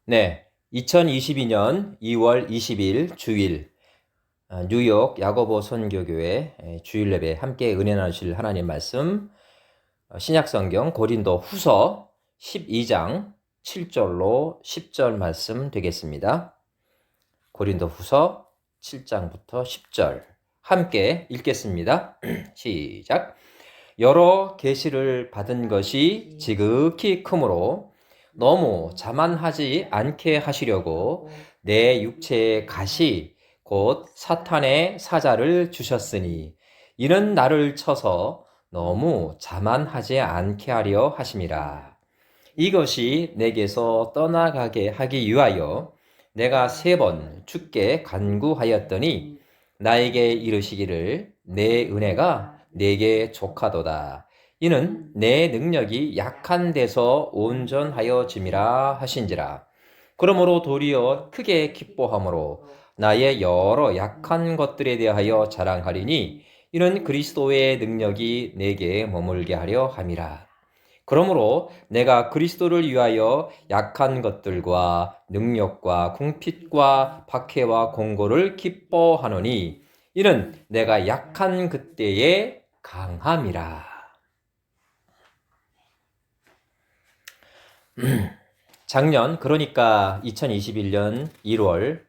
네, 2022년 2월 20일 주일 뉴욕 야고보 선교교회 주일 예배 함께 은혜 나누실 하나님 말씀 신약성경 고린도 후서 12장 7절로 10절 말씀 되겠습니다. 고린도 후서 7장부터 10절 함께 읽겠습니다. 시작. 여러 계시를 받은 것이 지극히 크므로 너무 자만하지 않게 하시려고 내 육체의 가시 곧 사탄의 사자를 주셨으니 이는 나를 쳐서 너무 자만하지 않게 하려 하심이라. 이것이 내게서 떠나가게 하기 위하여 내가 3번 주께 간구하였더니 나에게 이르시기를 내 은혜가 내게 족하도다. 이는 내 능력이 약한 데서 온전하여짐이라 하신지라. 그러므로 도리어 크게 기뻐함으로 나의 여러 약한 것들에 대하여 자랑하리니 이는 그리스도의 능력이 내게 머물게 하려 함이라. 그러므로 내가 그리스도를 위하여 약한 것들과 능력과 궁핍과 박해와 공고를 기뻐하노니 이는 내가 약한 그때에 강함이라. 작년 그러니까 2021년 1월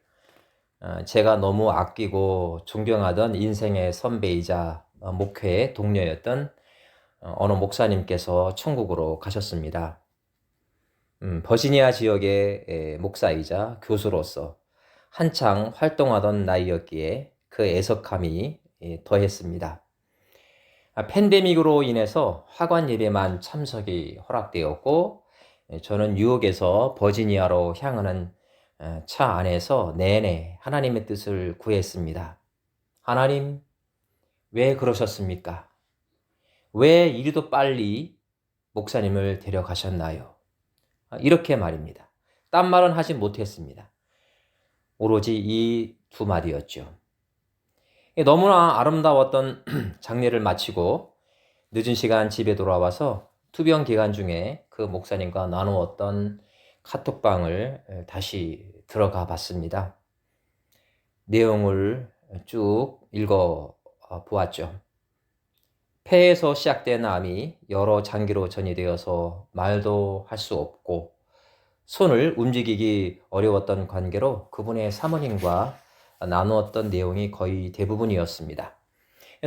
제가 너무 아끼고 존경하던 인생의 선배이자 목회의 동료였던 어느 목사님께서 천국으로 가셨습니다. 버지니아 지역의 목사이자 교수로서 한창 활동하던 나이였기에 그 애석함이 더했습니다. 팬데믹으로 인해서 화관 예배만 참석이 허락되었고 저는 뉴욕에서 버지니아로 향하는 차 안에서 내내 하나님의 뜻을 구했습니다. 하나님, 왜 그러셨습니까? 왜 이리도 빨리 목사님을 데려가셨나요? 이렇게 말입니다. 딴 말은 하지 못했습니다. 오로지 이 두 마디였죠. 너무나 아름다웠던 장례를 마치고 늦은 시간 집에 돌아와서 투병 기간 중에 그 목사님과 나누었던 카톡방을 다시 들어가 봤습니다. 내용을 쭉 읽어 보았죠. 폐에서 시작된 암이 여러 장기로 전이되어서 말도 할 수 없고 손을 움직이기 어려웠던 관계로 그분의 사모님과 나누었던 내용이 거의 대부분이었습니다.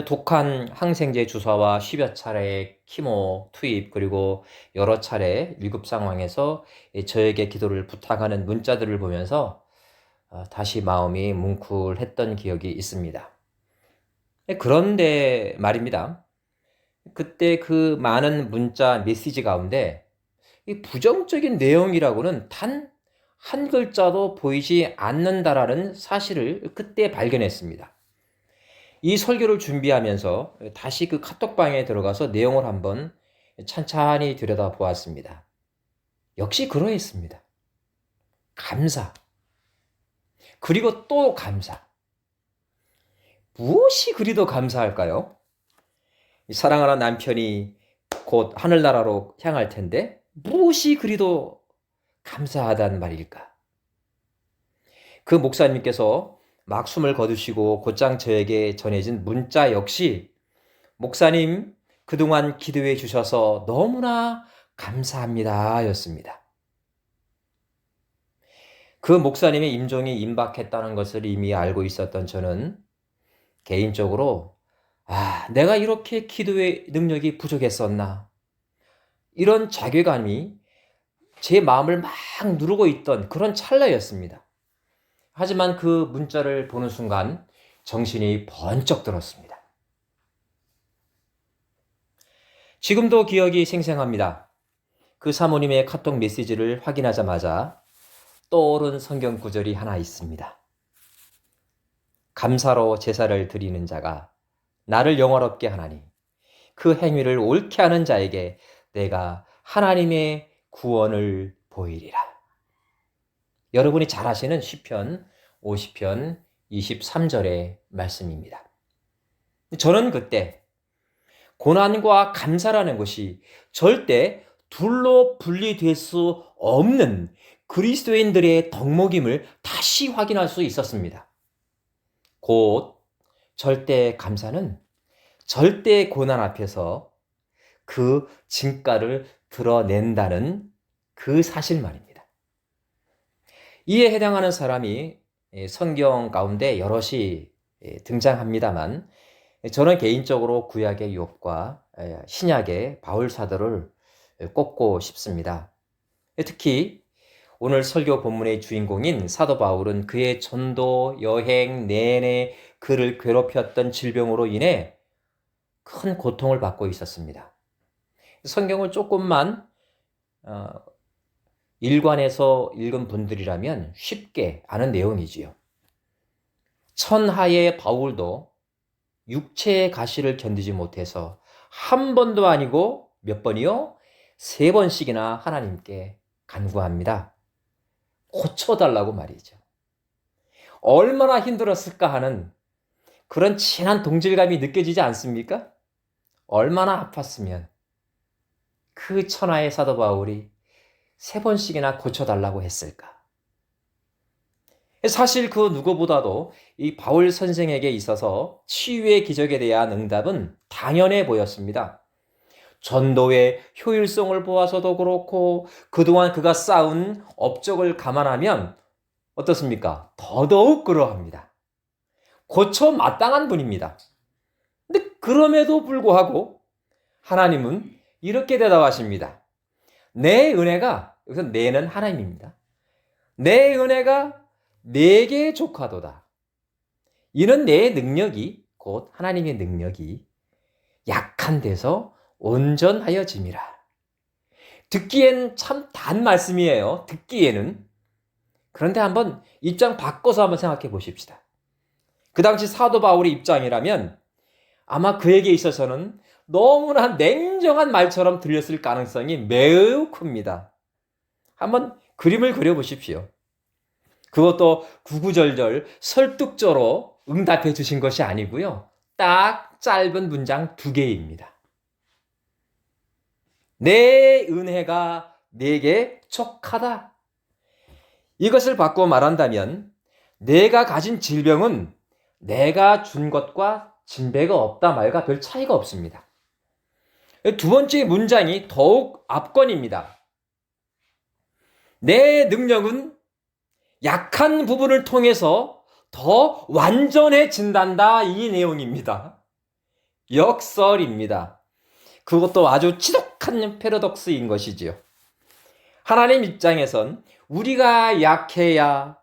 독한 항생제 주사와 10여 차례의 키모 투입 그리고 여러 차례 위급 상황에서 저에게 기도를 부탁하는 문자들을 보면서 다시 마음이 뭉클했던 기억이 있습니다. 그런데 말입니다. 그때 그 많은 문자 메시지 가운데 이 부정적인 내용이라고는 단 한 글자도 보이지 않는다라는 사실을 그때 발견했습니다. 이 설교를 준비하면서 다시 그 카톡방에 들어가서 내용을 한번 찬찬히 들여다보았습니다. 역시 그러했습니다. 감사. 그리고 또 감사. 무엇이 그리도 감사할까요? 사랑하는 남편이 곧 하늘나라로 향할 텐데 무엇이 그리도 감사하단 말일까? 그 목사님께서 막 숨을 거두시고 곧장 저에게 전해진 문자 역시 목사님 그동안 기도해 주셔서 너무나 감사합니다 였습니다. 그 목사님의 임종이 임박했다는 것을 이미 알고 있었던 저는 개인적으로 내가 이렇게 기도의 능력이 부족했었나 이런 자괴감이 제 마음을 막 누르고 있던 그런 찰나였습니다. 하지만 그 문자를 보는 순간 정신이 번쩍 들었습니다. 지금도 기억이 생생합니다. 그 사모님의 카톡 메시지를 확인하자마자 떠오른 성경 구절이 하나 있습니다. 감사로 제사를 드리는 자가 나를 영화롭게 하나니 그 행위를 옳게 하는 자에게 내가 하나님의 구원을 보이리라. 여러분이 잘 아시는 시편 50편 23절의 말씀입니다. 저는 그때 고난과 감사라는 것이 절대 둘로 분리될 수 없는 그리스도인들의 덕목임을 다시 확인할 수 있었습니다. 곧 절대 감사는 절대 고난 앞에서 그 진가를 드러낸다는 그 사실 말입니다. 이에 해당하는 사람이 성경 가운데 여럿이 등장합니다만, 저는 개인적으로 구약의 욥과 신약의 바울 사도를 꼽고 싶습니다. 특히 오늘 설교 본문의 주인공인 사도 바울은 그의 전도 여행 내내 그를 괴롭혔던 질병으로 인해 큰 고통을 받고 있었습니다. 성경을 조금만 일관해서 읽은 분들이라면 쉽게 아는 내용이지요. 천하의 바울도 육체의 가시를 견디지 못해서 한 번도 아니고 몇 번이요? 3번씩이나 하나님께 간구합니다. 고쳐달라고 말이죠. 얼마나 힘들었을까 하는 그런 진한 동질감이 느껴지지 않습니까? 얼마나 아팠으면 그 천하의 사도 바울이 3번씩이나 고쳐달라고 했을까? 사실 그 누구보다도 이 바울 선생에게 있어서 치유의 기적에 대한 응답은 당연해 보였습니다. 전도의 효율성을 보아서도 그렇고 그동안 그가 쌓은 업적을 감안하면 어떻습니까? 더더욱 그러합니다. 고쳐 마땅한 분입니다. 근데 그럼에도 불구하고 하나님은 이렇게 대답하십니다. 내 은혜가, 여기서 내는 하나님입니다. 내 은혜가 내게 족하도다. 이는 내 능력이, 곧 하나님의 능력이 약한 데서 온전하여짐이라. 듣기엔 참 단 말씀이에요. 듣기에는. 그런데 한번 입장 바꿔서 한번 생각해 보십시다. 그 당시 사도 바울의 입장이라면 아마 그에게 있어서는 너무나 냉정한 말처럼 들렸을 가능성이 매우 큽니다. 한번 그림을 그려보십시오. 그것도 구구절절 설득조로 응답해 주신 것이 아니고요. 딱 짧은 문장 2개입니다. 내 은혜가 내게 족하다. 이것을 바꿔 말한다면 내가 가진 질병은 내가 준 것과 진배가 없다 말과 별 차이가 없습니다. 2번째 문장이 더욱 압권입니다. 내 능력은 약한 부분을 통해서 더 완전해진단다, 이 내용입니다. 역설입니다. 그것도 아주 지독한 패러독스인 것이지요. 하나님 입장에선 우리가 약해야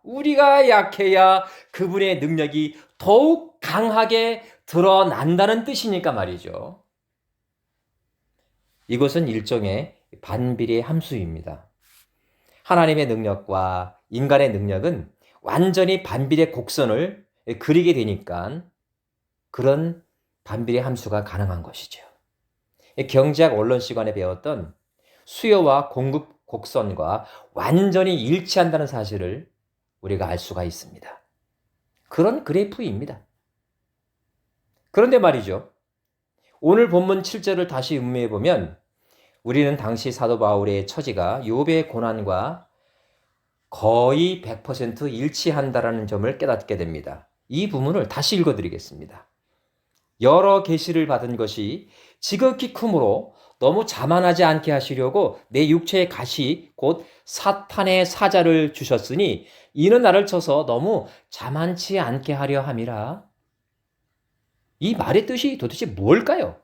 그분의 능력이 더욱 강하게 드러난다는 뜻이니까 말이죠. 이것은 일종의 반비례 함수입니다. 하나님의 능력과 인간의 능력은 완전히 반비례 곡선을 그리게 되니까 그런 반비례 함수가 가능한 것이죠. 경제학 원론 시간에 배웠던 수요와 공급 곡선과 완전히 일치한다는 사실을 우리가 알 수가 있습니다. 그런 그래프입니다. 그런데 말이죠. 오늘 본문 7절을 다시 음미해 보면 우리는 당시 사도 바울의 처지가 욥의 고난과 거의 100% 일치한다라는 점을 깨닫게 됩니다. 이 부분을 다시 읽어드리겠습니다. 여러 계시를 받은 것이 지극히 크므로 너무 자만하지 않게 하시려고 내 육체의 가시 곧 사탄의 사자를 주셨으니 이는 나를 쳐서 너무 자만치 않게 하려 함이라. 이 말의 뜻이 도대체 뭘까요?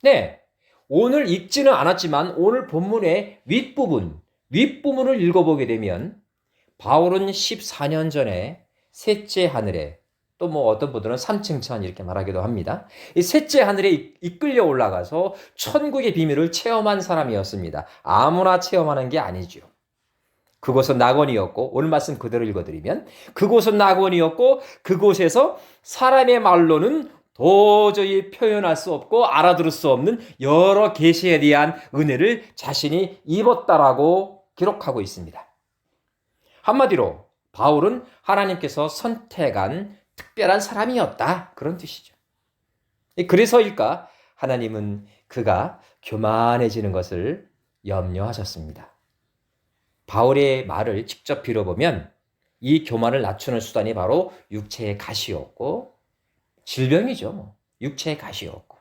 네, 오늘 읽지는 않았지만 오늘 본문의 윗부분을 읽어보게 되면 바울은 14년 전에 셋째 하늘에, 또 어떤 분들은 3층 천 이렇게 말하기도 합니다. 이 셋째 하늘에 이끌려 올라가서 천국의 비밀을 체험한 사람이었습니다. 아무나 체험하는 게 아니죠. 그곳은 낙원이었고, 오늘 말씀 그대로 읽어드리면 그곳은 낙원이었고 그곳에서 사람의 말로는 도저히 표현할 수 없고 알아들을 수 없는 여러 계시에 대한 은혜를 자신이 입었다라고 기록하고 있습니다. 한마디로 바울은 하나님께서 선택한 특별한 사람이었다, 그런 뜻이죠. 그래서일까 하나님은 그가 교만해지는 것을 염려하셨습니다. 바울의 말을 직접 빌어보면 이 교만을 낮추는 수단이 바로 육체의 가시였고 질병이죠. 육체의 가시였고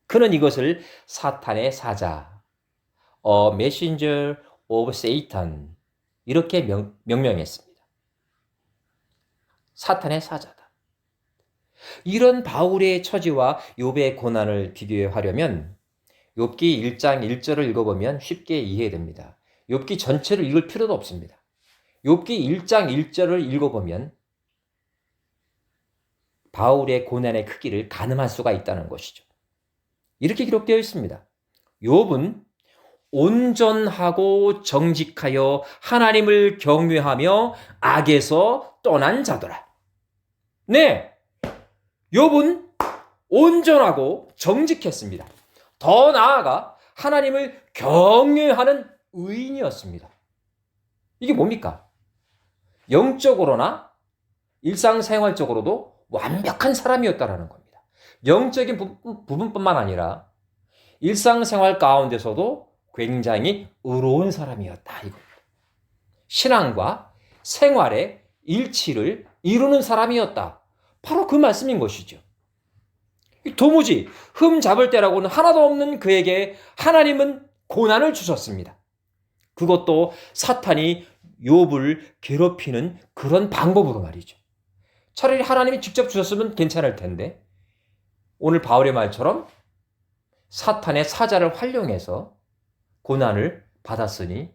그는 이것을 사탄의 사자, A messenger of Satan 이렇게 명명했습니다. 사탄의 사자다. 이런 바울의 처지와 욥의 고난을 비교해 하려면 욥기 1장 1절을 읽어보면 쉽게 이해됩니다. 욥기 전체를 읽을 필요도 없습니다. 욥기 1장 1절을 읽어보면 바울의 고난의 크기를 가늠할 수가 있다는 것이죠. 이렇게 기록되어 있습니다. 욥은 온전하고 정직하여 하나님을 경외하며 악에서 떠난 자더라. 네, 욥은 온전하고 정직했습니다. 더 나아가 하나님을 경외하는 의인이었습니다. 이게 뭡니까? 영적으로나 일상생활적으로도 완벽한 사람이었다라는 겁니다. 영적인 부분뿐만 아니라 일상생활 가운데서도 굉장히 의로운 사람이었다 이겁니다. 신앙과 생활의 일치를 이루는 사람이었다. 바로 그 말씀인 것이죠. 도무지 흠 잡을 때라고는 하나도 없는 그에게 하나님은 고난을 주셨습니다. 그것도 사탄이 욥을 괴롭히는 그런 방법으로 말이죠. 차라리 하나님이 직접 주셨으면 괜찮을 텐데 오늘 바울의 말처럼 사탄의 사자를 활용해서 고난을 받았으니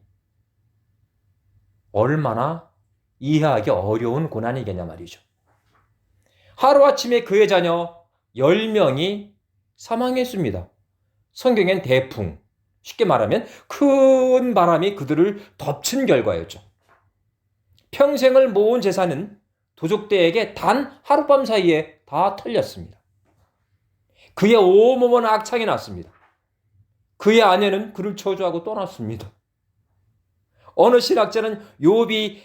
얼마나 이해하기 어려운 고난이겠냐 말이죠. 하루아침에 그의 자녀 10명이 사망했습니다. 성경엔 대풍, 쉽게 말하면 큰 바람이 그들을 덮친 결과였죠. 평생을 모은 재산은 도적대에게 단 하룻밤 사이에 다 털렸습니다. 그의 온몸은 악창이 났습니다. 그의 아내는 그를 저주하고 떠났습니다. 어느 신학자는 욥이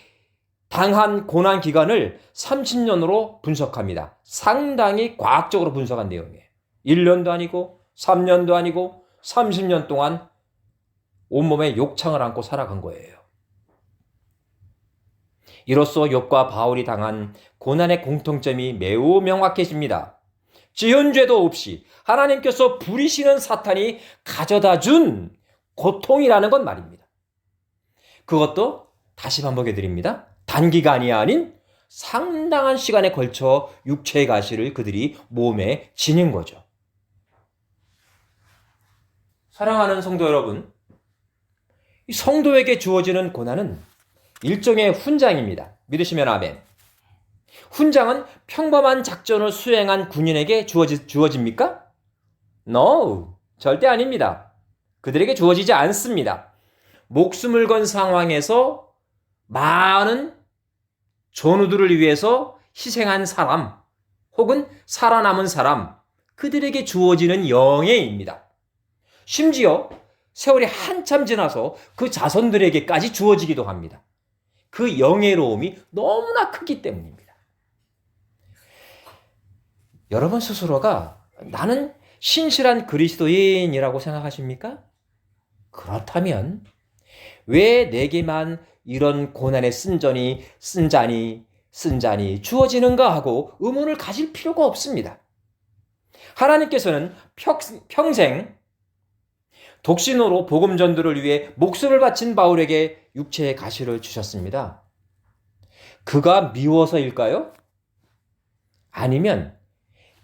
당한 고난 기간을 30년으로 분석합니다. 상당히 과학적으로 분석한 내용이에요. 1년도 아니고 3년도 아니고 30년 동안 온몸에 욕창을 안고 살아간 거예요. 이로써 욥과 바울이 당한 고난의 공통점이 매우 명확해집니다. 지은 죄도 없이 하나님께서 부리시는 사탄이 가져다 준 고통이라는 건 말입니다. 그것도 다시 반복해 드립니다. 단기간이 아닌 상당한 시간에 걸쳐 육체의 가시를 그들이 몸에 지닌 거죠. 사랑하는 성도 여러분, 이 성도에게 주어지는 고난은 일종의 훈장입니다. 믿으시면 아멘. 훈장은 평범한 작전을 수행한 군인에게 주어집니까? No, 절대 아닙니다. 그들에게 주어지지 않습니다. 목숨을 건 상황에서 많은 전우들을 위해서 희생한 사람 혹은 살아남은 사람, 그들에게 주어지는 영예입니다. 심지어 세월이 한참 지나서 그 자손들에게까지 주어지기도 합니다. 그 영예로움이 너무나 크기 때문입니다. 여러분 스스로가 나는 신실한 그리스도인이라고 생각하십니까? 그렇다면 왜 내게만 이런 고난의 쓴 잔이 주어지는가 하고 의문을 가질 필요가 없습니다. 하나님께서는 평생 독신으로 복음 전도를 위해 목숨을 바친 바울에게 육체의 가시를 주셨습니다. 그가 미워서일까요? 아니면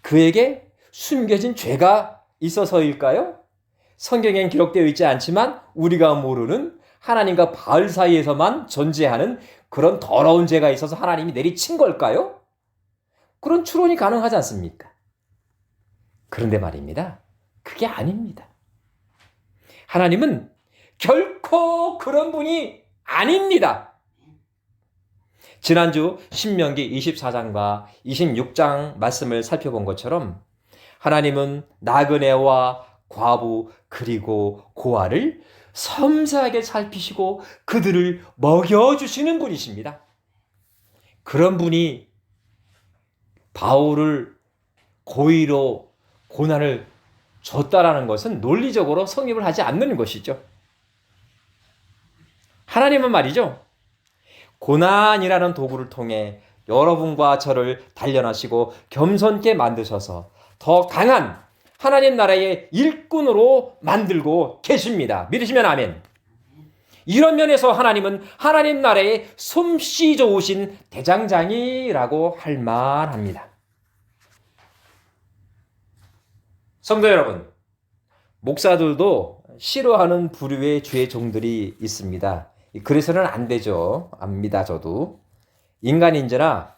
그에게 숨겨진 죄가 있어서일까요? 성경엔 기록되어 있지 않지만 우리가 모르는 하나님과 바울 사이에서만 존재하는 그런 더러운 죄가 있어서 하나님이 내리친 걸까요? 그런 추론이 가능하지 않습니까? 그런데 말입니다. 그게 아닙니다. 하나님은 결코 그런 분이 아닙니다. 지난주 신명기 24장과 26장 말씀을 살펴본 것처럼 하나님은 나그네와 과부 그리고 고아를 섬세하게 살피시고 그들을 먹여주시는 분이십니다. 그런 분이 바울을 고의로 고난을 줬다라는 것은 논리적으로 성립을 하지 않는 것이죠. 하나님은 말이죠, 고난이라는 도구를 통해 여러분과 저를 단련하시고 겸손케 만드셔서 더 강한 하나님 나라의 일꾼으로 만들고 계십니다. 믿으시면 아멘. 이런 면에서 하나님은 하나님 나라의 솜씨 좋으신 대장장이라고 할 만합니다. 성도 여러분, 목사들도 싫어하는 부류의 죄 종들이 있습니다. 그래서는 안 되죠. 압니다, 저도. 인간인지라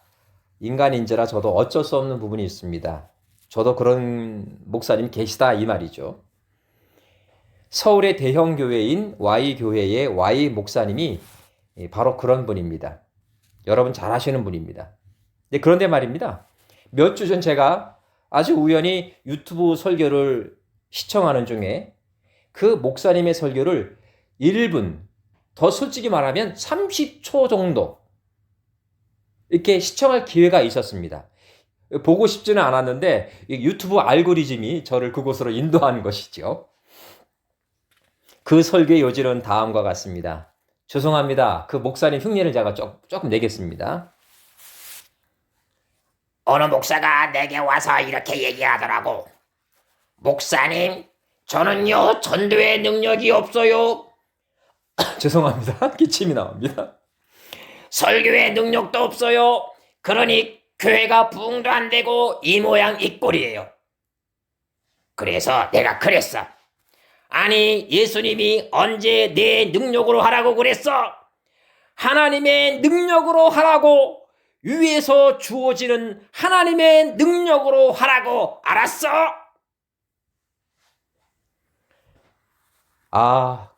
저도 어쩔 수 없는 부분이 있습니다. 저도 그런 목사님 계시다 이 말이죠. 서울의 대형 교회인 Y교회의 Y 목사님이 바로 그런 분입니다. 여러분 잘 아시는 분입니다. 그런데 말입니다. 몇 주 전 제가 아주 우연히 유튜브 설교를 시청하는 중에 그 목사님의 설교를 1분, 더 솔직히 말하면 30초 정도 이렇게 시청할 기회가 있었습니다. 보고 싶지는 않았는데 유튜브 알고리즘이 저를 그곳으로 인도한 것이죠. 그 설교의 요지는 다음과 같습니다. 죄송합니다. 그 목사님 흉내를 제가 조금 내겠습니다. 어느 목사가 내게 와서 이렇게 얘기하더라고. 목사님, 저는요 전도의 능력이 없어요. 죄송합니다. 기침이 나옵니다. 설교의 능력도 없어요. 그러니 교회가 부흥도 안 되고 이 모양 이 꼴이에요. 그래서 내가 그랬어. 아니, 예수님이 언제 내 능력으로 하라고 그랬어? 하나님의 능력으로 하라고, 위에서 주어지는 하나님의 능력으로 하라고, 알았어?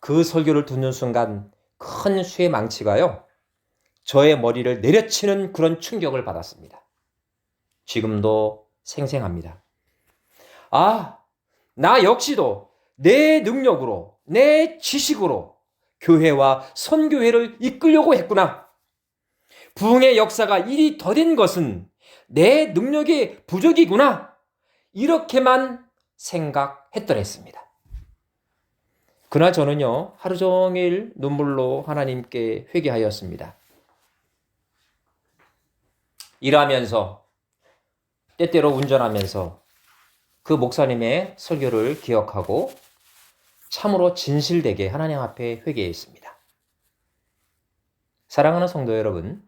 그 설교를 듣는 순간 큰 수의 망치가요, 저의 머리를 내려치는 그런 충격을 받았습니다. 지금도 생생합니다. 나 역시도 내 능력으로, 내 지식으로 교회와 선교회를 이끌려고 했구나. 부흥의 역사가 일이 더딘 것은 내 능력의 부족이구나. 이렇게만 생각했더랬습니다. 그날 저는요, 하루 종일 눈물로 하나님께 회개하였습니다. 일하면서, 때때로 운전하면서 그 목사님의 설교를 기억하고 참으로 진실되게 하나님 앞에 회개했습니다. 사랑하는 성도 여러분,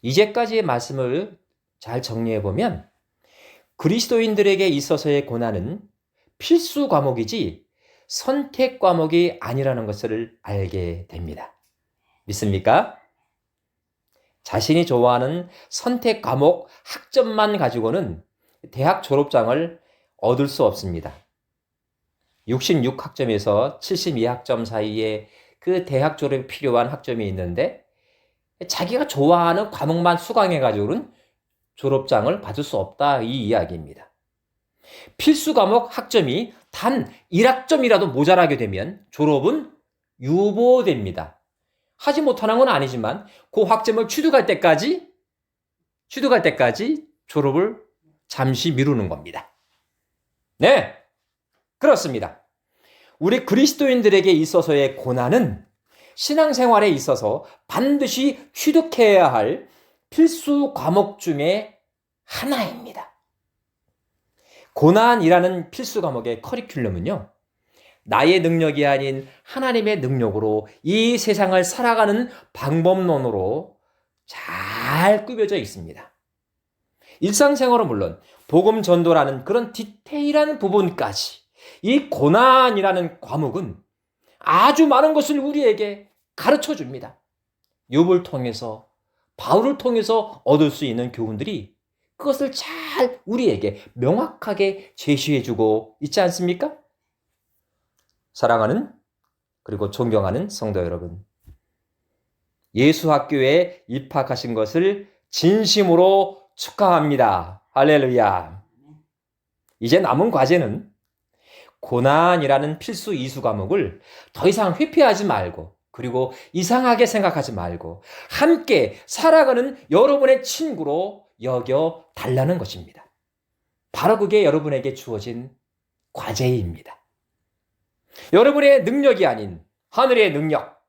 이제까지의 말씀을 잘 정리해보면 그리스도인들에게 있어서의 고난은 필수 과목이지 선택 과목이 아니라는 것을 알게 됩니다. 믿습니까? 자신이 좋아하는 선택 과목 학점만 가지고는 대학 졸업장을 얻을 수 없습니다. 66학점에서 72학점 사이에 그 대학 졸업에 필요한 학점이 있는데 자기가 좋아하는 과목만 수강해가지고는 졸업장을 받을 수 없다, 이 이야기입니다. 필수 과목 학점이 단 1학점이라도 모자라게 되면 졸업은 유보됩니다. 하지 못하는 건 아니지만 그 학점을 취득할 때까지 졸업을 잠시 미루는 겁니다. 네, 그렇습니다. 우리 그리스도인들에게 있어서의 고난은 신앙생활에 있어서 반드시 취득해야 할 필수 과목 중에 하나입니다. 고난이라는 필수 과목의 커리큘럼은요, 나의 능력이 아닌 하나님의 능력으로 이 세상을 살아가는 방법론으로 잘 꾸며져 있습니다. 일상생활은 물론 복음 전도라는 그런 디테일한 부분까지 이 고난이라는 과목은 아주 많은 것을 우리에게 가르쳐 줍니다. 욥을 통해서, 바울을 통해서 얻을 수 있는 교훈들이 그것을 잘 우리에게 명확하게 제시해 주고 있지 않습니까? 사랑하는 그리고 존경하는 성도 여러분, 예수학교에 입학하신 것을 진심으로 축하합니다. 할렐루야. 이제 남은 과제는 고난이라는 필수 이수 과목을 더 이상 회피하지 말고, 그리고 이상하게 생각하지 말고 함께 살아가는 여러분의 친구로 여겨 달라는 것입니다. 바로 그게 여러분에게 주어진 과제입니다. 여러분의 능력이 아닌 하늘의 능력,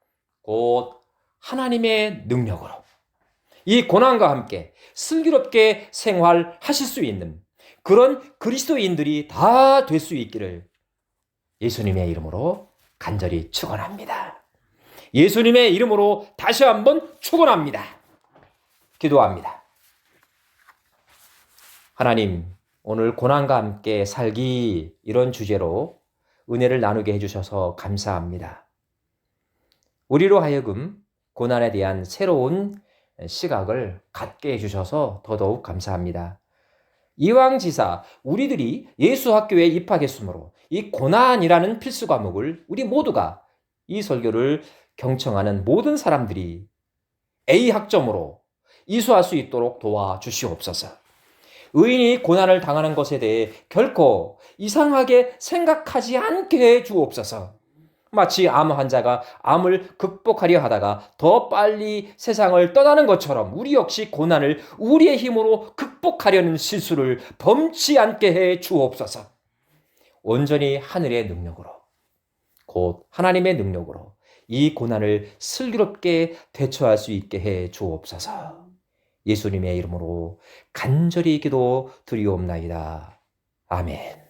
곧 하나님의 능력으로 이 고난과 함께 슬기롭게 생활하실 수 있는 그런 그리스도인들이 다 될 수 있기를 예수님의 이름으로 간절히 축원합니다. 예수님의 이름으로 다시 한번 축원합니다. 기도합니다. 하나님, 오늘 고난과 함께 살기 이런 주제로 은혜를 나누게 해주셔서 감사합니다. 우리로 하여금 고난에 대한 새로운 시각을 갖게 해주셔서 더더욱 감사합니다. 이왕지사 우리들이 예수 학교에 입학했으므로 이 고난이라는 필수 과목을 우리 모두가 이 설교를 경청하는 모든 사람들이 A 학점으로 이수할 수 있도록 도와주시옵소서. 의인이 고난을 당하는 것에 대해 결코 이상하게 생각하지 않게 해 주옵소서. 마치 암 환자가 암을 극복하려 하다가 더 빨리 세상을 떠나는 것처럼 우리 역시 고난을 우리의 힘으로 극복하려는 실수를 범치 않게 해 주옵소서. 온전히 하늘의 능력으로, 곧 하나님의 능력으로 이 고난을 슬기롭게 대처할 수 있게 해 주옵소서. 예수님의 이름으로 간절히 기도 드리옵나이다. 아멘.